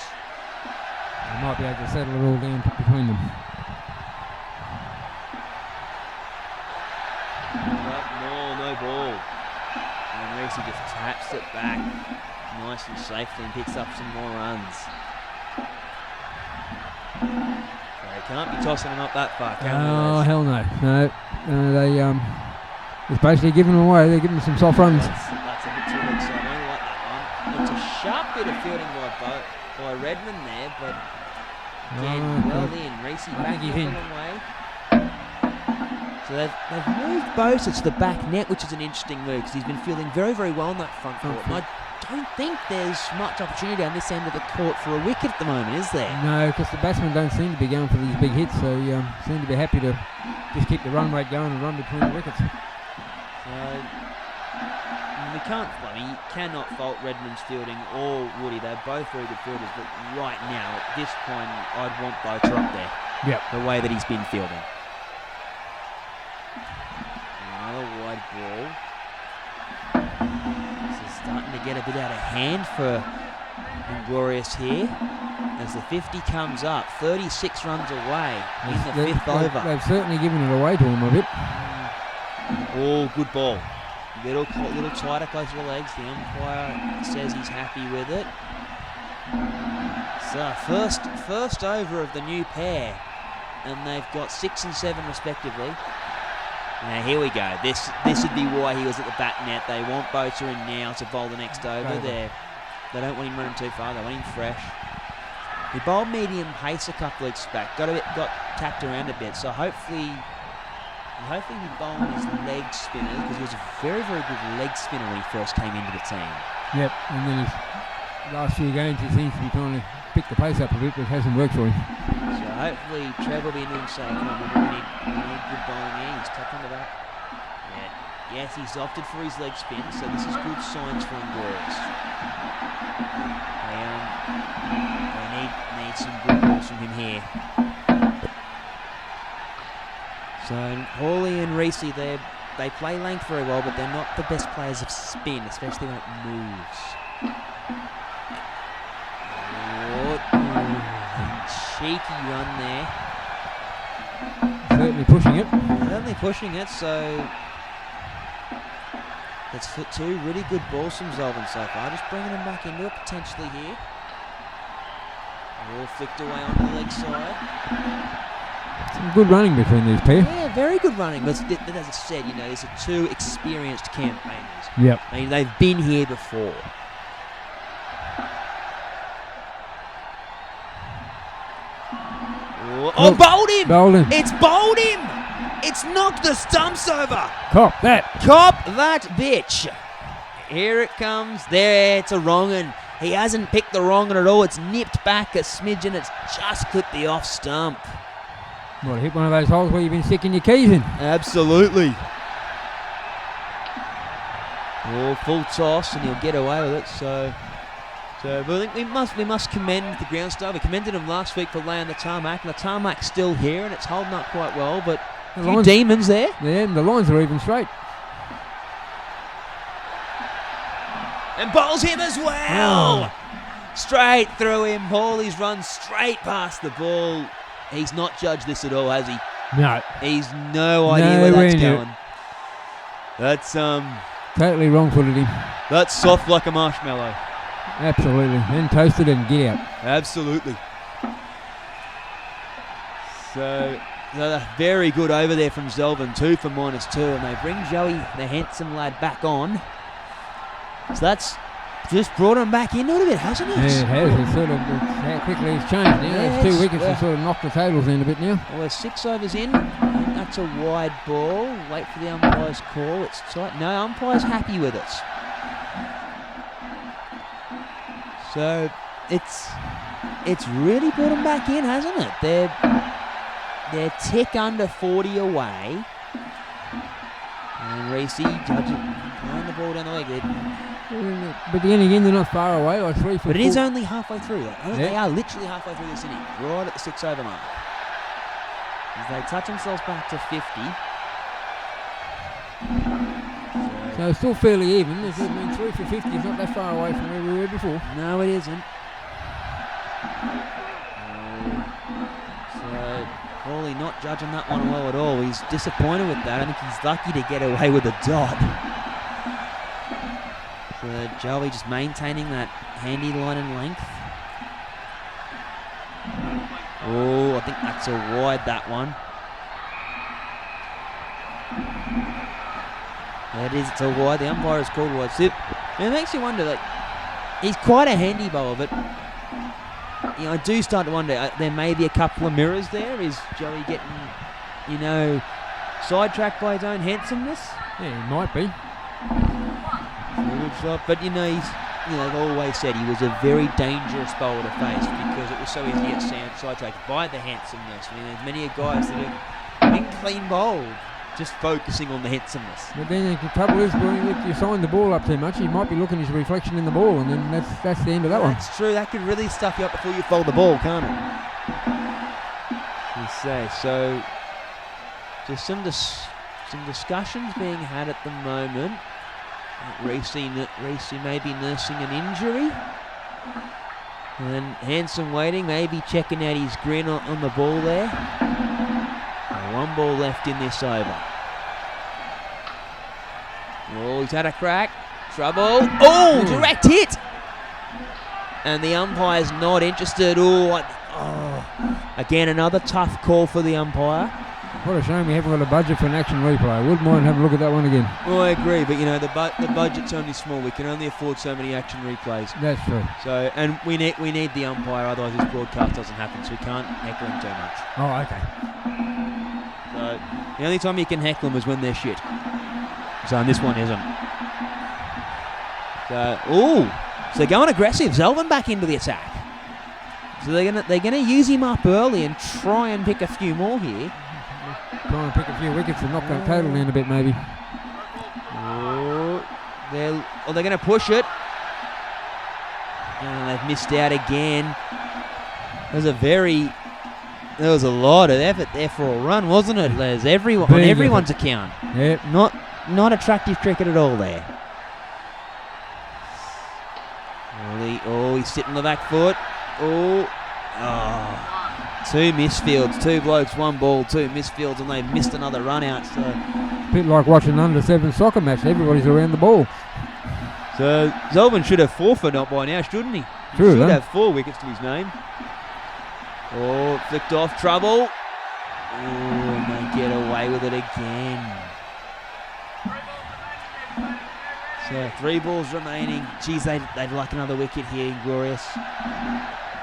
They might be able to settle it all down between them. No ball. And Reece just taps it back nice and safely and picks up some more runs. They can't be tossing them up that far, can they? Oh, hell no. No, it's basically giving them away. They're giving them some soft runs. That's a bit too big, so I don't like that one. It's a sharp bit of fielding by Redman there, but again, well in. Reece back the long way. So they've moved Baptiser to the back net, which is an interesting move because he's been fielding very, very well in that front court. And I don't think there's much opportunity on this end of the court for a wicket at the moment, is there? No, because the batsmen don't seem to be going for these big hits, so seem to be happy to just keep the run rate going and run between the wickets. You cannot fault Redman's fielding or Woody. They're both very good fielders, but right now, at this point, I'd want Baptiser up there. Yep. The way that he's been fielding. Another wide ball. This is starting to get a bit out of hand for Inglorious here. As the 50 comes up, 36 runs away in the fifth over. They've certainly given it away to him a bit. Oh, good ball. Little tighter, close to the legs. The umpire says he's happy with it. So first over of the new pair, and they've got 6 and 7 respectively. Now here we go. This would be why he was at the bat net. They want Baptiser in now to bowl the next over. They don't want him running too far. They want him fresh. He bowled medium pace a couple of weeks back. Got tapped around a bit. So hopefully he bowled his leg spinner, because he was a very, very good leg spinner when he first came into the team. Yep, and then his last few games he seems to be trying to pick the pace up a bit, but it hasn't worked for him. So hopefully Trevor will be in and say, come on, we need good bowling here. He's tapped on the back. Yeah. Yes, he's opted for his leg spin, so this is good signs for Inglorious. They need some good balls from him here. So Hawley and Reese, they play length very well, but they're not the best players of spin, especially when it moves. Cheeky run there. Certainly pushing it. So that's for 2 really good balls from Soloman so far. Just bringing them back into it potentially here. All flicked away onto the leg side. Some good running between these pair. Yeah, very good running. But as I said, these are 2 experienced campaigners. Yep. They've been here before. Oh, bowled him! It's bowled him! It's knocked the stumps over! Cop that bitch! Here it comes. There, it's a wrong, and he hasn't picked the wrong one at all. It's nipped back a smidgen. It's just clipped the off stump. What, hit one of those holes where you've been sticking your keys in? Absolutely. Full toss, and he'll get away with it. So but I think we must commend the ground staff. We commended him last week for laying the tarmac, and the tarmac's still here, and it's holding up quite well. But a few demons there. Yeah, the lines are even straight. And bowls him as well. Oh. Straight through him. Hawley's run straight past the ball. He's not judged this at all, has he? No. He's no idea where that's going. That's totally wrong-footed him. That's soft like a marshmallow. Absolutely. Then toasted and get out. Absolutely. So very good over there from Zelvin, 2 for -2, and they bring Joey, the handsome lad, back on. So that's just brought him back into it a bit, hasn't it? Yeah, it has. It's how quickly it's changed. Those 2 wickets have sort of knocked the tables in a bit now. Well, we're 6 overs in. That's a wide ball. Wait for the umpire's call. It's tight. No, umpire's happy with it. So it's really brought them back in, hasn't it? They're tick under 40 away. And Reese judging, throwing the ball down the leg. But then again, they're not far away, like 3 for 4. But it is only halfway through. They are literally halfway through this inning, right at the 6 over mark. As they touch themselves back to 50. So it's still fairly even. It's 3 for 50 is not that far away from where we were before. No, it isn't. So Hawley not judging that one well at all. He's disappointed with that. I think he's lucky to get away with a dot. So Joey just maintaining that handy line and length. Oh, I think that's a wide, that one. It is, it's a wide. The umpire has called wide. So it makes you wonder, like, he's quite a handy bowler, but I do start to wonder, there may be a couple of mirrors there. Is Joey getting, sidetracked by his own handsomeness? Yeah, he might be. Good shot, but they've always said he was a very dangerous bowler to face because it was so easy to get sidetracked by the handsomeness. I mean, there's many guys that have been clean bowled, just focusing on the handsomeness. But then the trouble is, if you sign the ball up too much, he might be looking at his reflection in the ball, and then that's the end of that one. That's true. That could really stuff you up before you fold the ball, can't it? You say so. Just some discussions being had at the moment. Reece may be nursing an injury. And Handsum waiting, maybe checking out his grin on the ball there. One ball left in this over. Oh, he's had a crack. Trouble. Oh, direct hit. And the umpire's not interested. Again, another tough call for the umpire. What a shame we haven't got a budget for an action replay. I wouldn't mind having a look at that one again. Well, I agree, but the budget's only small. We can only afford so many action replays. That's true. So, and we need the umpire, otherwise this broadcast doesn't happen. So we can't heckle him too much. Oh, okay. So the only time you can heckle them is when they're shit. So and this one isn't. So they're going aggressive. Zelvin back into the attack. So they're gonna use him up early and try and pick a few more here. Try and pick a few wickets and knock that total in a bit, maybe. They're going to push it. And they've missed out again. There was a lot of effort there for a run, wasn't it, Les? On everyone's account. Yep. Not attractive cricket at all there. He's sitting on the back foot. Two misfields, two blokes, one ball, two misfields, and they missed another run out. So a bit like watching an under-7 soccer match. Everybody's around the ball. So Zelvin should have 4 for not by now, shouldn't he? True, should have 4 wickets to his name. Flicked off, trouble. And they get away with it again. So 3 balls remaining. Geez, they'd like another wicket here, Inglorious.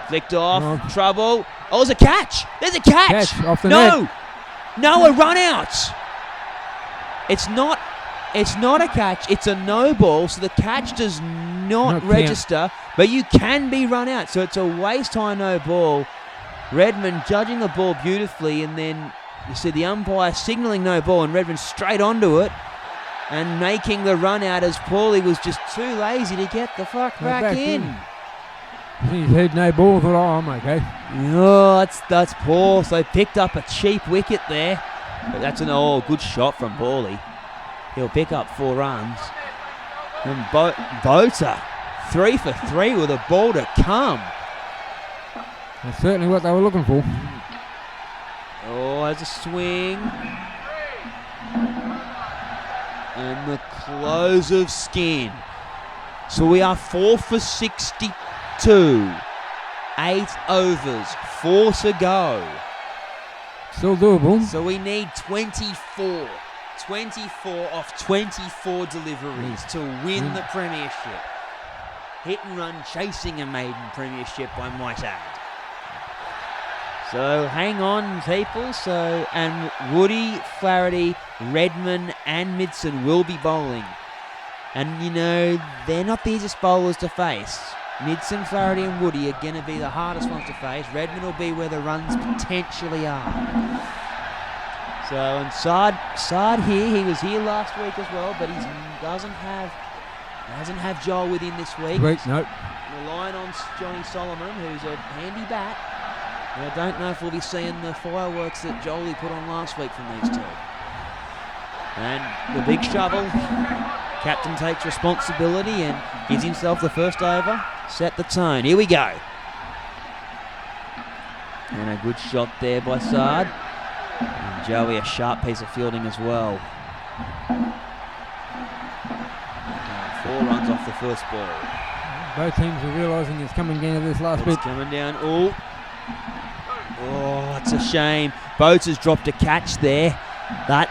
Flicked off, trouble. Oh, there's a catch. There's a catch. Off the net. No, a run out. It's not a catch. It's a no ball, so the catch does not register, but you can be run out. So it's a waste time no ball. Redman judging the ball beautifully, and then you see the umpire signalling no ball, and Redman straight onto it and making the run out as Paulie was just too lazy to get the fuck back in. He's heard no ball, thought, I'm okay. Oh, that's poor. So they picked up a cheap wicket there. But that's an good shot from Paulie. He'll pick up 4 runs. And Bota, 3 for 3 with a ball to come. That's certainly what they were looking for. There's a swing. And the close of skin. So we are 4 for 62. 8 overs, 4 to go. Still doable. So we need 24. 24 off 24 deliveries to win the premiership. Hit and run chasing a maiden premiership, I might add. So hang on, people. And Woody, Flaherty, Redman and Midson will be bowling. And they're not the easiest bowlers to face. Midson, Flaherty and Woody are going to be the hardest ones to face. Redman will be where the runs potentially are. So, and Saad here, he was here last week as well, but he doesn't have Joel with him this week. Nope. Relying on Johnny Soloman, who's a handy bat. And I don't know if we'll be seeing the fireworks that Jolie put on last week from these two. And the big shovel. Captain takes responsibility and gives himself the first over. Set the tone. Here we go. And a good shot there by Saad. And Joey, a sharp piece of fielding as well. 4 runs off the first ball. Both teams are realising it's coming down to this last bit. It's coming down. It's a shame. Boats has dropped a catch there. That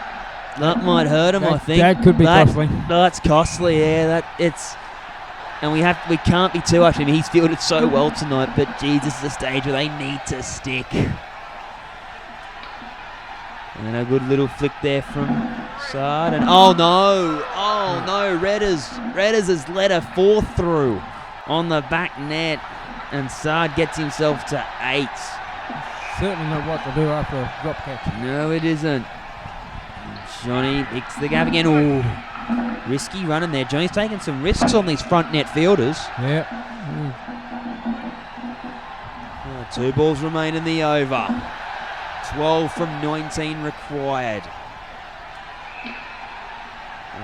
might hurt him, I think. That could be costly. That's costly, yeah. And we can't be too much. I mean, he's fielded so well tonight, but geez, this is a stage where they need to stick. And a good little flick there from Saad. And oh no, Redders has let a 4 through. on the back net, and Saad gets himself to 8. Certainly not what to do after a drop catch. No, it isn't. Johnny picks the gap again. Ooh, risky running there. Johnny's taking some risks on these front net fielders. Yeah. 2 balls remain in the over. 12 from 19 required.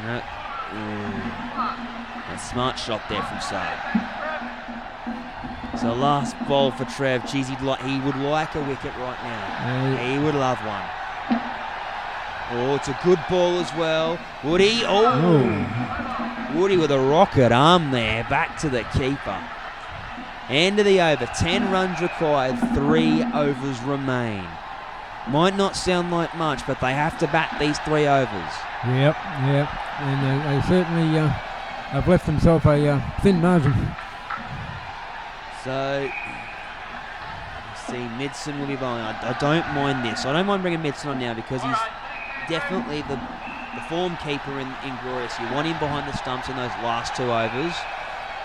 A smart shot there from Saad. So last ball for Trev. Geez, he would like a wicket right now. He would love one. Oh, it's a good ball as well. Woody, Woody with a rocket arm there. Back to the keeper. End of the over. 10 runs required. 3 overs remain. Might not sound like much, but they have to bat these 3 overs. Yep. And they certainly have left themselves a thin margin. So, see, Midson will be bowling. I don't mind this. I don't mind bringing Midson on now because he's definitely the form keeper in Inglorious. You want him behind the stumps in those last 2 overs.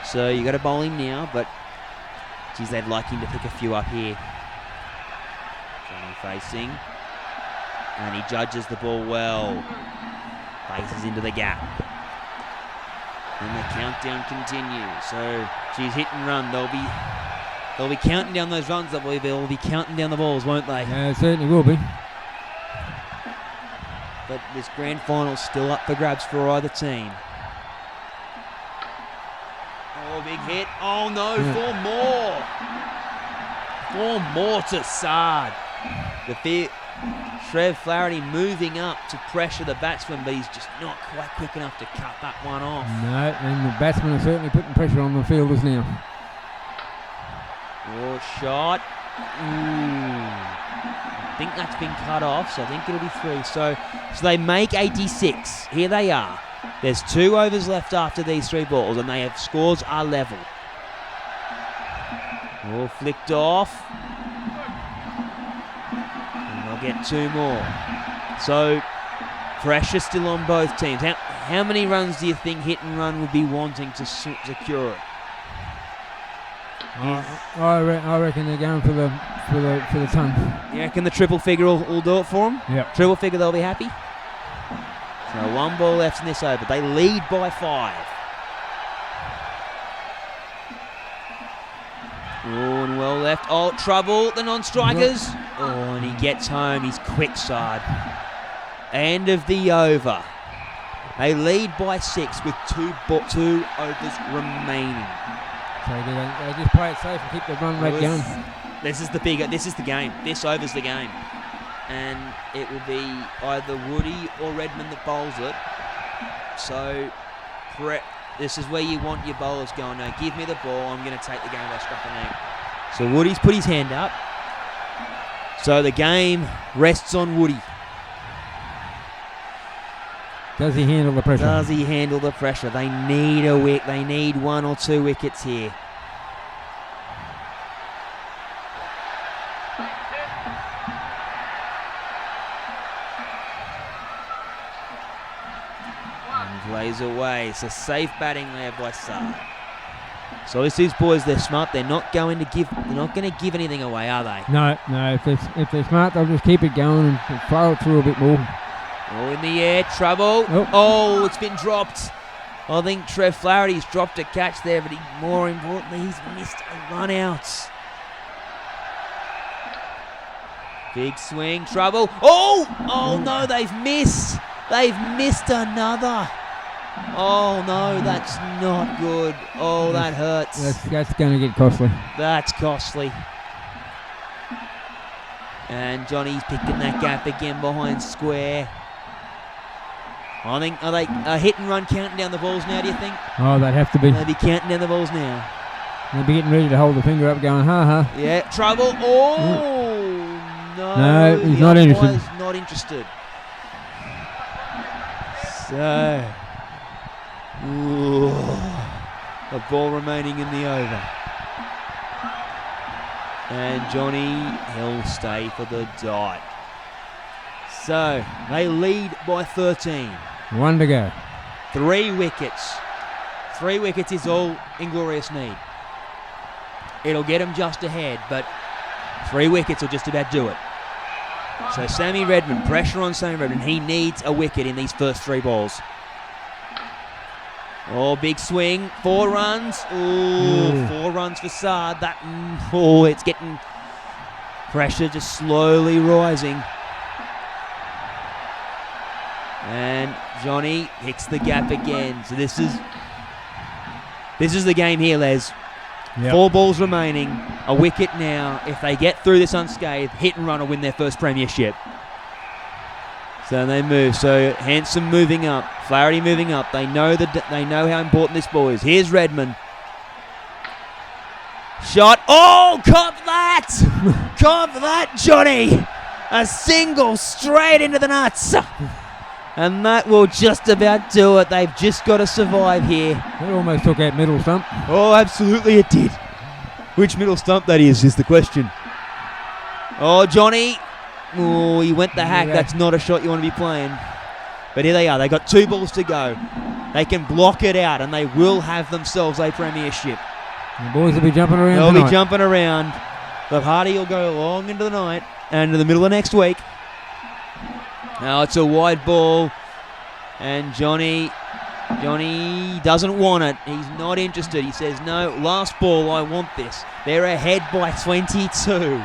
So you got to bowl him now, but geez, they'd like him to pick a few up here. Johnny facing, and he judges the ball well. Faces into the gap. And the countdown continues. So, geez, hit and run. They'll be counting down those runs. They'll be counting down the balls, won't they? Yeah, it certainly will be. But this grand final's still up for grabs for either team. Oh, big hit. Oh, no, 4 more. 4 more to Saad. Trevor Flaherty moving up to pressure the batsman, but he's just not quite quick enough to cut that one off. No, and the batsmen are certainly putting pressure on the fielders now. Oh, shot. I think that's been cut off, so I think it'll be 3. So they make 86. Here they are. There's 2 overs left after these 3 balls, and scores are level. Oh, flicked off. Get 2 more. So pressure still on both teams. How many runs do you think hit and run would be wanting to secure it? I reckon they're going for the ton. You reckon the triple figure will do it for them? Yep. Triple figure, they'll be happy. So 1 ball left in this over. They lead by 5. Oh, and well left. Oh, trouble, the non-strikers. Oh, and he gets home. He's quick, Saad. End of the over. They lead by 6 with 2 overs remaining. So they just play it safe and keep the run rate going. This is the game. This over's the game. And it will be either Woody or Redman that bowls it. So, this is where you want your bowlers going. No, give me the ball. I'm going to take the game by scruff of the neck. So Woody's put his hand up. So the game rests on Woody. Does he handle the pressure? Does he handle the pressure? They need a wicket. They need 1 or 2 wickets here. And plays away. It's a safe batting there by Saad. So these boys, they're smart. They're not going to give anything away, are they? No. If they're smart, they'll just keep it going and fire it through a bit more. Oh, in the air, trouble. Oh, it's been dropped. I think Trevor Flaherty's dropped a catch there, but more importantly, he's missed a run out. Big swing, trouble. Oh no, they've missed. They've missed another. Oh no, that's not good. Oh, that hurts. That's going to get costly. That's costly. And Johnny's picking that gap again behind square. I think, are they a hit and run counting down the balls now, do you think? Oh, they'd have to be. They'll be counting down the balls now. They'll be getting ready to hold the finger up going, ha. Yeah, trouble. Oh, no, he's not interested. He's not interested. So, a ball remaining in the over. And Johnny, he'll stay for the dot. So, they lead by 13. 1 to go. 3 wickets. 3 wickets is all Inglorious need. It'll get him just ahead, but 3 wickets will just about do it. So Sammy Redman, pressure on Sammy Redman. He needs a wicket in these first 3 balls. Oh, big swing. 4 runs. Ooh, 4 runs for Saad. It's getting pressure just slowly rising. And Johnny hits the gap again. So this is the game here, Les. Yep. 4 balls remaining, a wicket now. If they get through this unscathed, hit and run will win their first premiership. So they move. So Handsum moving up, Flaherty moving up. They know how important this ball is. Here's Redman. Shot. Oh, cop that! Cop that, Johnny! A single straight into the nuts. And that will just about do it. They've just got to survive here. It almost took out middle stump. Oh, absolutely it did. Which middle stump that is the question. Oh, Johnny. Oh, he went the hack. Yeah. That's not a shot you want to be playing. But here they are. They got 2 balls to go. They can block it out, and they will have themselves a premiership. The boys will be jumping around They'll tonight. be jumping around. The party will go long into the night and into the middle of next week. Now it's a wide ball, and Johnny doesn't want it. He's not interested. He says, no, last ball, I want this. They're ahead by 22.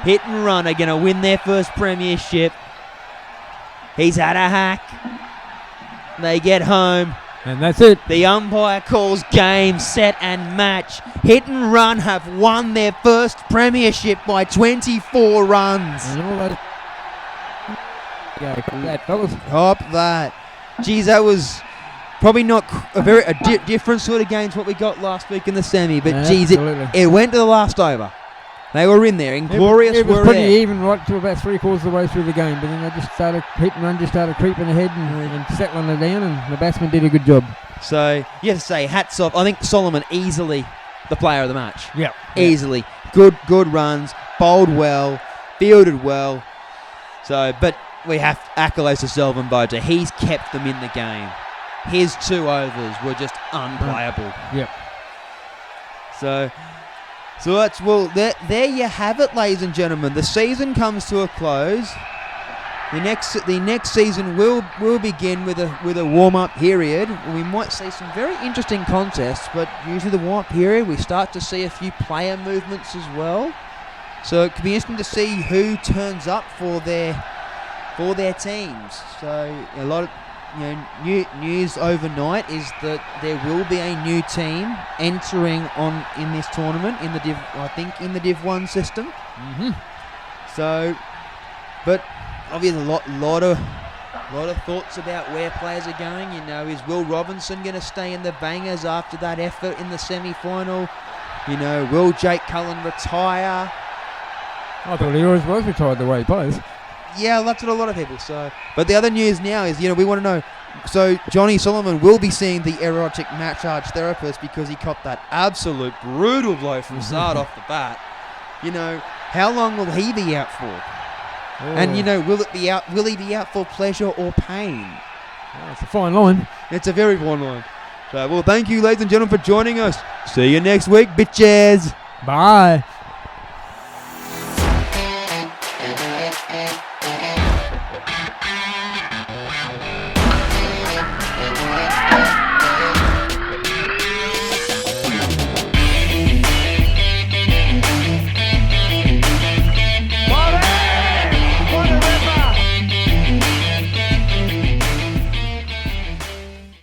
Hit and run are going to win their first premiership. He's had a hack. They get home. And that's it. The umpire calls game, set and match. Hit and run have won their first premiership by 24 runs. And all that. That fellas. Cop that. Geez, that was probably not a different sort of game to what we got last week in the semi, but geez, Absolutely. it went to the last over. They were in there. Inglorious It was were pretty there. even right to about 3/4 of the way through the game, but then they just started hit and run, just started creeping ahead and settling it down, and the batsman did a good job. So you have to say hats off. I think Soloman easily the player of the match. Yeah. Easily. Good runs, bowled well, fielded well. So, but we have accolades to Selvin Boja. He's kept them in the game. His 2 overs were just unplayable. Yep. So that's there you have it, ladies and gentlemen. The season comes to a close. The next season will begin with a warm-up period. We might see some very interesting contests, but usually the warm-up period we start to see a few player movements as well. So it could be interesting to see who turns up for their teams. So a lot of news overnight is that there will be a new team entering in this tournament in the Div 1 system. Mm-hmm. So, but obviously a lot of thoughts about where players are going. Is Will Robinson going to stay in the Bangers after that effort in the semi-final? Will Jake Cullen retire? I thought he always was retired the way he plays. Yeah, that's what a lot of people say. But the other news now is, we want to know. So Johnny Soloman will be seeing the erotic massage therapist because he copped that absolute brutal blow from Saad off the bat. How long will he be out for? Oh. And will he be out for pleasure or pain? Oh, it's a fine line. It's a very fine line. So, well, thank you, ladies and gentlemen, for joining us. See you next week, bitches. Bye.